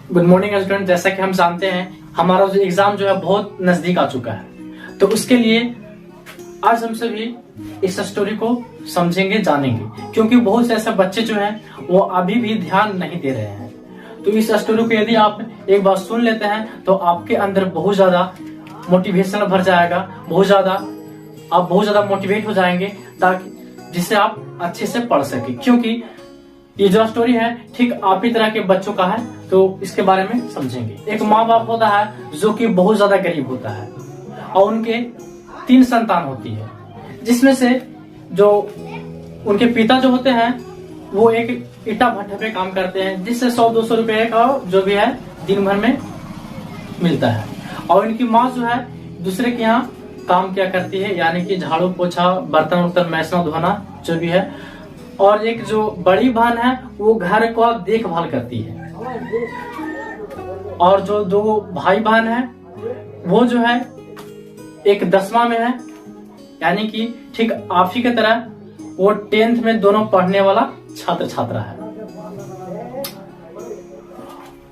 Good morning student. जैसा कि हम जानते हैं हमारा जो एग्जाम जो है बहुत नजदीक आ चुका है, तो उसके लिए आज हम सभी इस स्टोरी को समझेंगे, जानेंगे, क्योंकि बहुत से ऐसे बच्चे जो हैं वो अभी भी ध्यान नहीं दे रहे हैं। तो इस स्टोरी को यदि आप एक बार सुन लेते हैं तो आपके अंदर बहुत ज्यादा मोटिवेशन भर जाएगा, आप बहुत ज्यादा मोटिवेट हो जाएंगे, ताकि जिससे आप अच्छे से पढ़ सके। क्योंकि ये जो स्टोरी है ठीक आप ही तरह के बच्चों का है, तो इसके बारे में समझेंगे। एक माँ बाप होता है जो कि बहुत ज्यादा गरीब होता है और उनके 3 संतान होती है, जिसमें से जो उनके पिता जो होते हैं वो एक ईटा भट्टे पे काम करते हैं, जिससे 100-200 रुपए का जो भी है दिन भर में मिलता है। और इनकी माँ जो है दूसरे के यहाँ काम क्या करती है, यानी कि झाड़ू पोछा, बर्तन वर्तन मैसना धोना जो भी है। और एक जो बड़ी बहन है वो घर को देखभाल करती है। और जो 2 भाई बहन है वो जो है एक 10वां में है, यानी कि ठीक आप ही की तरह वो 10th में दोनों पढ़ने वाला छात्र छात्रा है।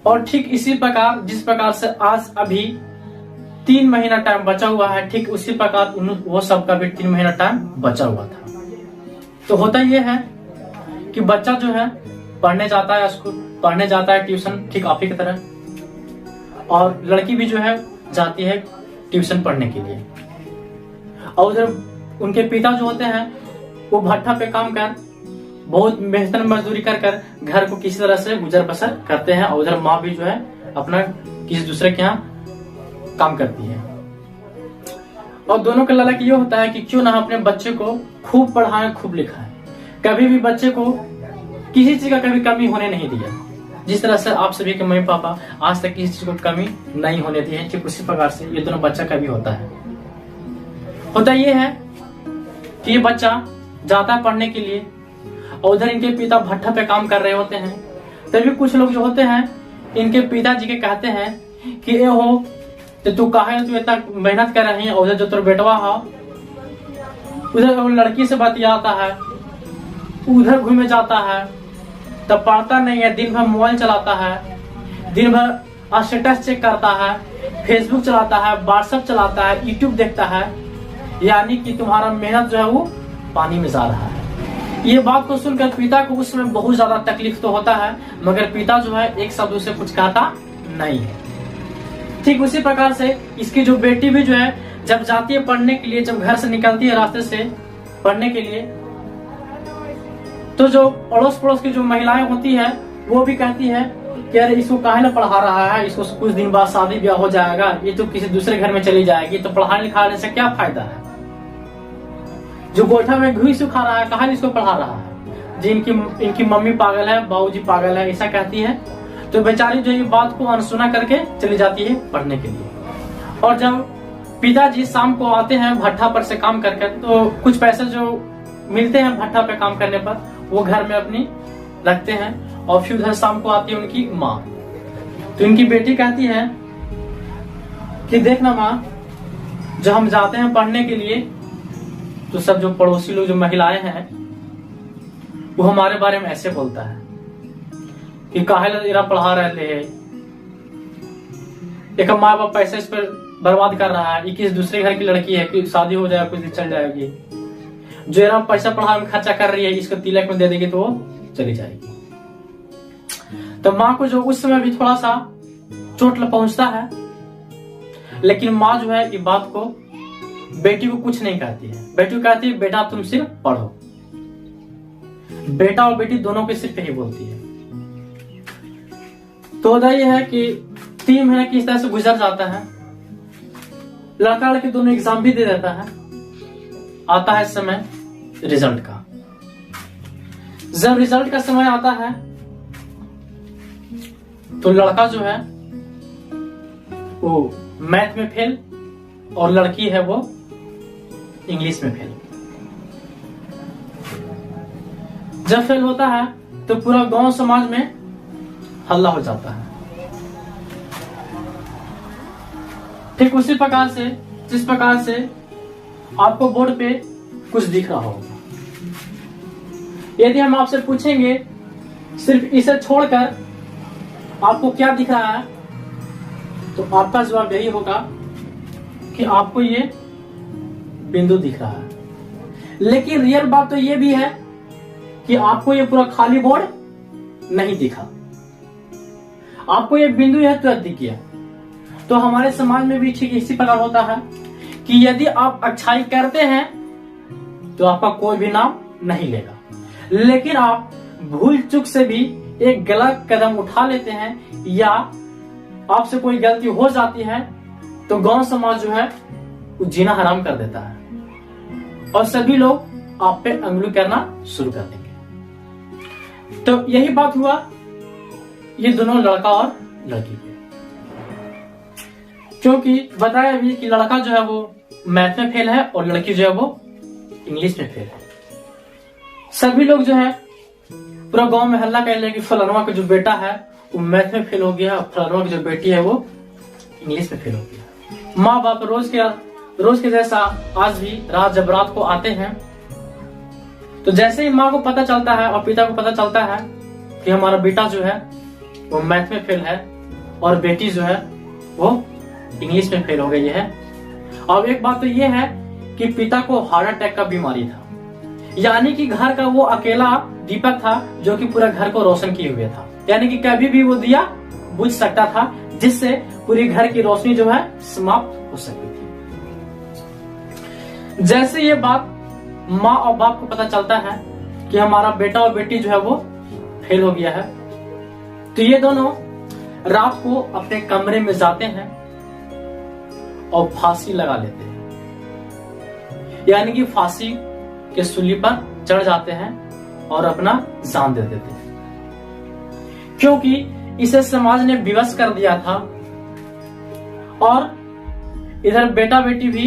और ठीक इसी प्रकार जिस प्रकार से आज अभी 3 महीना टाइम बचा हुआ है, ठीक उसी प्रकार वो सबका भी 3 महीना टाइम बचा हुआ था। तो होता यह है कि बच्चा जो है पढ़ने जाता है, स्कूल पढ़ने जाता है, ट्यूशन, ठीक आप ही की तरह। और लड़की भी जो है जाती है ट्यूशन पढ़ने के लिए। और उधर उनके पिता जो होते हैं वो भट्ठा पे काम कर बहुत मेहनत मजदूरी कर घर को किसी तरह से गुजर बसर करते हैं। और उधर माँ भी जो है अपना किसी दूसरे के यहाँ काम करती है। और दोनों का ललक ये होता है कि क्यों ना अपने बच्चे को खूब पढ़ाएं, खूब लिखाएं। कभी भी बच्चे को किसी चीज का कभी कमी होने नहीं दिया। जिस तरह से आप सभी के मम्मी पापा आज तक किसी चीज को कमी नहीं होने दी है, ठीक उसी प्रकार से ये दोनों बच्चा का भी होता है। होता ये है कि ये बच्चा जाता है पढ़ने के लिए और उधर इनके पिता भट्ठा पे काम कर रहे होते हैं। तभी कुछ लोग जो होते हैं इनके पिताजी के कहते हैं कि ए हो तो तू इतना मेहनत कर रही है, उधर जो तेरा बेटवा है उधर लड़की से बतियाता है, उधर घूमे जाता है, तब पढ़ता नहीं है, दिन भर मोबाइल चलाता है, दिन भर स्टेटस चेक करता है, फेसबुक चलाता है, व्हाट्सएप चलाता है, यूट्यूब देखता है, यानी कि तुम्हारा मेहनत जो है वो पानी में जा रहा है। ये बात को सुनकर पिता को उस समय बहुत ज्यादा तकलीफ तो होता है, मगर पिता जो है एक शब्द उसे कुछ कहता नहीं है। ठीक उसी प्रकार से इसकी जो बेटी भी जो है जब जाती है पढ़ने के लिए, जब घर से निकलती है रास्ते से पढ़ने के लिए, तो जो अड़ोस पड़ोस की जो महिलाएं होती है वो भी कहती है कि अरे इसको काहे ना पढ़ा रहा है, इसको कुछ दिन बाद शादी ब्याह हो जाएगा, ये तो किसी दूसरे घर में चली जाएगी, तो पढ़ाने लिखाने से क्या फायदा है। जो गोइठा में घी सुखा रहा है कहा इसको पढ़ा रहा है, जी इनकी मम्मी पागल है, बाबूजी पागल है, ऐसा कहती है। तो बेचारी जो ये बात को अनसुना करके चली जाती है पढ़ने के लिए। और जब पिताजी शाम को आते हैं भट्ठा पर से काम करके, तो कुछ पैसे जो मिलते हैं भट्ठा पे काम करने पर वो घर में अपनी रखते हैं। और फिर उधर शाम को आती है उनकी माँ। तो इनकी बेटी कहती है कि देखना माँ, जब हम जाते हैं पढ़ने के लिए तो सब जो पड़ोसी लोग जो महिलाएं हैं वो हमारे बारे में ऐसे बोलता है कि काहे इरा पढ़ा रहे हैं, एक माँ बाप पैसे इस पर बर्बाद कर रहा है, ये किसी दूसरे घर की लड़की है कि शादी हो जाए कुछ दिन चल जाएगी, जो एरा पैसा पढ़ाने में खर्चा कर रही है इसको तिलक में दे देगी तो वो चली जाएगी। तो माँ को जो उस समय भी थोड़ा सा चोट पहुंचता है, लेकिन माँ जो है ये बात को बेटी को कुछ नहीं कहती है। बेटी को कहती है बेटा तुम सिर्फ पढ़ो। बेटा और बेटी दोनों के सिर्फ यही बोलती है। तो होता यह है कि 3 महीने किस तरह से गुजर जाता है। लड़का लड़की दोनों एग्जाम भी दे देता है। आता है समय रिजल्ट का। जब रिजल्ट का समय आता है तो लड़का जो है वो मैथ में फेल और लड़की है वो इंग्लिश में फेल। जब फेल होता है तो पूरा गांव समाज में हल्ला हो जाता है। ठीक उसी प्रकार से जिस प्रकार से आपको बोर्ड पे कुछ दिख रहा होगा, यदि हम आपसे पूछेंगे सिर्फ इसे छोड़कर आपको क्या दिख रहा है? तो आपका जवाब यही होगा कि आपको ये बिंदु दिख रहा है। लेकिन रियल बात तो ये भी है कि आपको ये पूरा खाली बोर्ड नहीं दिखा, आपको ये बिंदु यह तुरंत दिख गया। तो हमारे समाज में भी ठीक इसी प्रकार होता है कि यदि आप अच्छाई करते हैं तो आपका कोई भी नाम नहीं लेगा, लेकिन आप भूल चूक से भी एक गलत कदम उठा लेते हैं या आपसे कोई गलती हो जाती है तो गांव समाज जो है वो जीना हराम कर देता है और सभी लोग आप पे अंगुली करना शुरू कर देंगे। तो यही बात हुआ ये दोनों लड़का और लड़की पे, क्योंकि बताया भी कि लड़का जो है वो मैथ में फेल है और लड़की जो है वो इंग्लिश में फेल है। सभी लोग जो है पूरा गांव में हल्ला कर रहे कि फलानवा का जो बेटा है वो मैथ में फेल हो गया, फलानवा की जो बेटी है वो इंग्लिश में फेल हो गया। माँ बाप रोज के जैसा आज भी जब रात को आते हैं तो जैसे ही माँ को पता चलता है और पिता को पता चलता है कि हमारा बेटा जो है वो मैथ में फेल है और बेटी जो है वो इंग्लिश में फेल हो गई है। और एक बात तो ये है कि पिता को हार्ट अटैक का बीमारी था, यानी कि घर का वो अकेला दीपक था जो कि पूरा घर को रोशन किए हुए था, यानी कि कभी भी वो दिया बुझ सकता था जिससे पूरी घर की रोशनी जो है समाप्त हो सकती थी। जैसे ये बात माँ और बाप को पता चलता है कि हमारा बेटा और बेटी जो है वो फेल हो गया है, तो ये दोनों रात को अपने कमरे में जाते हैं और फांसी लगा लेते हैं, यानी कि फांसी के सूली पर चढ़ जाते हैं और अपना जान दे देते हैं, क्योंकि इसे समाज ने विवश कर दिया था और इधर बेटा बेटी भी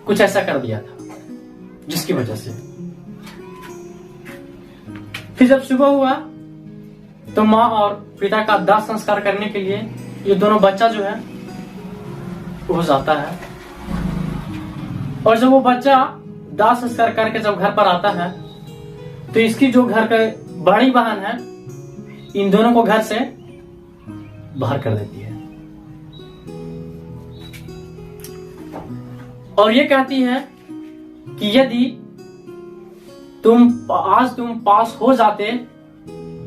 कुछ ऐसा कर दिया था जिसकी वजह से फिर जब सुबह हुआ तो माँ और पिता का दाह संस्कार करने के लिए ये दोनों बच्चा जो है वो जाता है। और जब वो बच्चा दाह संस्कार करके जब घर पर आता है तो इसकी जो घर के बड़ी बहन है इन दोनों को घर से बाहर कर देती है और ये कहती है कि यदि तुम पास हो जाते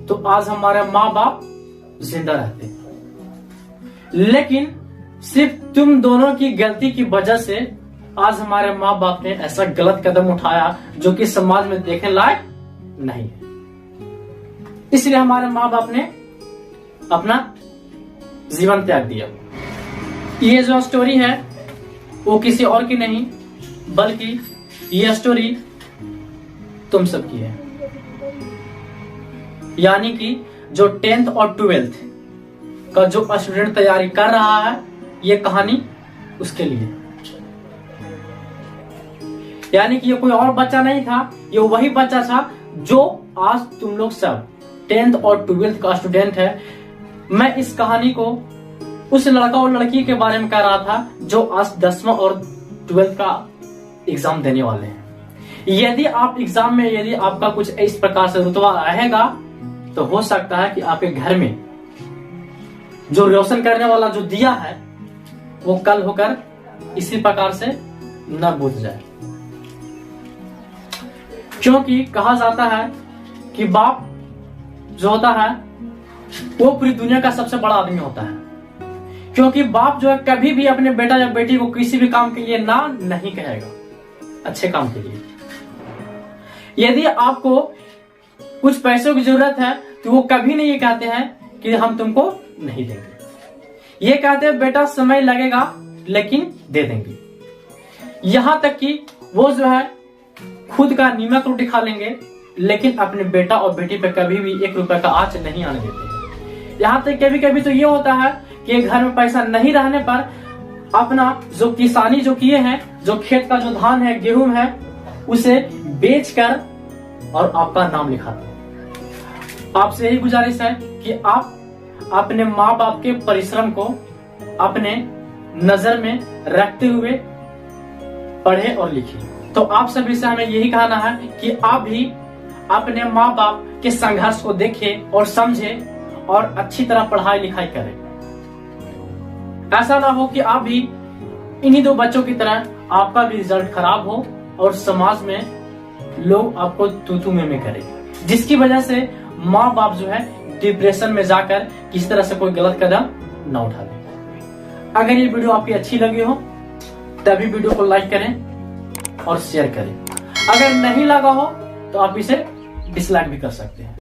तो आज हमारे माँ बाप जिंदा रहते, लेकिन सिर्फ तुम दोनों की गलती की वजह से आज हमारे माँ बाप ने ऐसा गलत कदम उठाया जो कि समाज में देखने लायक नहीं है। इसलिए हमारे माँ बाप ने अपना जीवन त्याग दिया। ये जो स्टोरी है वो किसी और की नहीं बल्कि ये स्टोरी तुम सबकी है, यानी कि जो 10th और 12th का जो स्टूडेंट तैयारी कर रहा है ये कहानी उसके लिए, यानी कि ये कोई और बच्चा नहीं था, ये वही बच्चा था जो आज तुम लोग सब 10th और 12th का स्टूडेंट है। मैं इस कहानी को उस लड़का और लड़की के बारे में कह रहा था जो आज 10वां और 12th का एग्जाम देने वाले हैं। यदि आप एग्जाम में यदि आपका कुछ इस प्रकार से रुतबा रहेगा तो हो सकता है कि आपके घर में जो रोशन करने वाला जो दिया है वो कल होकर इसी प्रकार से न बुझ जाए, क्योंकि कहा जाता है कि बाप जो होता है वो पूरी दुनिया का सबसे बड़ा आदमी होता है, क्योंकि बाप जो है कभी भी अपने बेटा या बेटी को किसी भी काम के लिए ना नहीं कहेगा, अच्छे काम के लिए। यदि आपको कुछ पैसों की जरूरत है तो वो कभी नहीं ये कहते हैं कि हम तुमको नहीं देंगे, ये कहते हैं बेटा समय लगेगा लेकिन दे देंगे। यहां तक कि वो जो है खुद का नीमक रोटी खा लेंगे लेकिन अपने बेटा और बेटी पे कभी भी 1 रुपए का आंच नहीं आने देते हैं। यहां तक कभी कभी तो ये होता है कि घर में पैसा नहीं रहने पर अपना जो किसानी जो किए हैं, जो खेत का जो धान है गेहूं है उसे बेचकर और आपका नाम लिखाते हैं। आपसे यही गुजारिश है कि आप अपने माँ बाप के परिश्रम को अपने नजर में रखते हुए पढ़े और लिखे। तो आप सभी से हमें यही कहना है कि आप भी अपने माँ बाप के संघर्ष को देखें और समझें और अच्छी तरह पढ़ाई लिखाई करें। ऐसा ना हो कि आप भी इन्हीं दो बच्चों की तरह आपका भी रिजल्ट खराब हो और समाज में लोग आपको तू में करें, जिसकी वजह से माँ बाप जो है डिप्रेशन में जाकर किसी तरह से कोई गलत कदम न उठा ले। अगर ये वीडियो आपकी अच्छी लगी हो तभी वीडियो को लाइक करें और शेयर करें। अगर नहीं लगा हो तो आप इसे डिसलाइक भी कर सकते हैं।